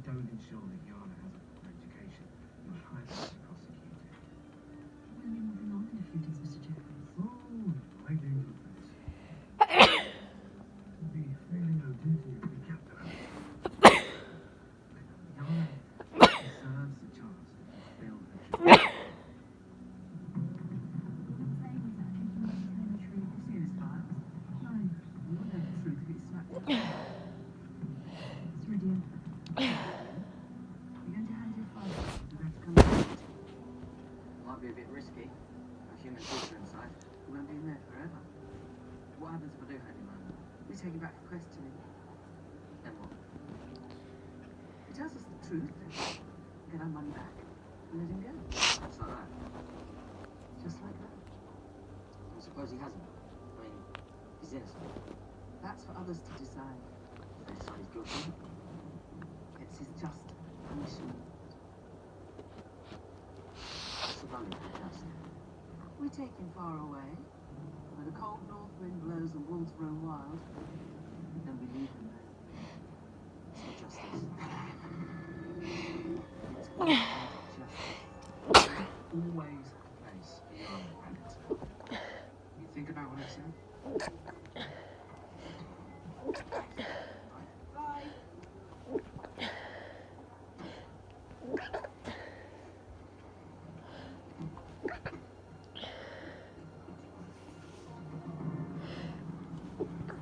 Don't ensure that Yana has a proper education, you're highly prosecuted. We'll be moving on in a few days, Mr. Jeffries. Oh, I do know this. To be failing our duty as the captain. Yana deserves a chance to fulfill her dream. What I'm saying is that I think you must tell the truth. You see this, Miles? No, you won't know the truth if it's smacked up. It's Iridium. You're going to hand your father to have to come back. Might be a bit risky. A human creature inside. We won't be in there forever. What happens if I do hand him over? We take you back for questioning. Then what? He tells us the truth, we get our money back, and let him go. Just like that. Just like that. I suppose he hasn't. I mean, he's innocent. That's for others to decide. If they decide he's guilty. It's his just punishment. What's the value of the just? We take him far away, where the cold north wind blows and wolves roam wild, and then we leave him there. It's not justice. It's all about justice. Always a place for your own planet. You think about what I said? Bye.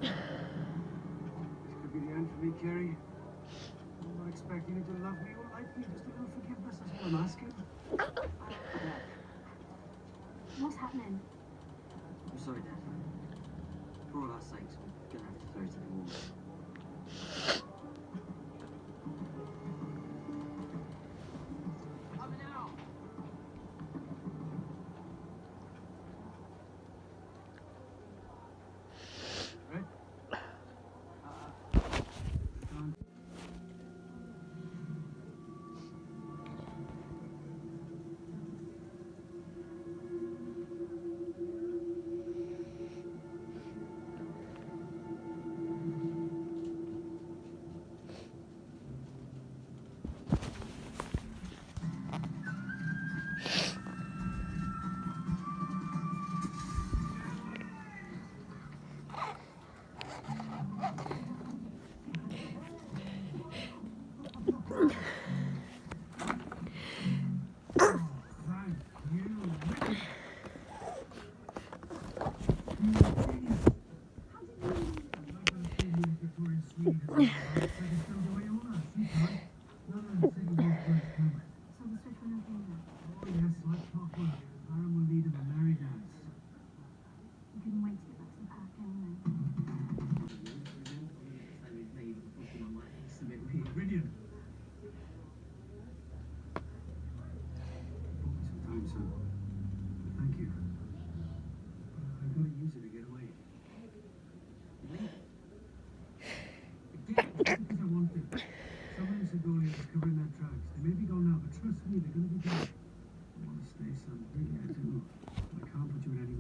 This could be the end for me, Kerry. I'm not expecting you to love me or like me, just a little forgiveness is what I'm asking. What's happening? I'm sorry, Dad. For all our sakes, we're gonna have to throw you to the wolves. Coming out! Right? Done. Thank you. So the switch went okay then? You couldn't wait to get back to the park anyway. Brilliant. Some time, son. Thank you. I've got to use it to get away. Again, because I want to. Someone said earlier was covering their tracks. They may be gone now, but trust me, they're going to be back. I want to stay, son. Really, I do. I can't put you in any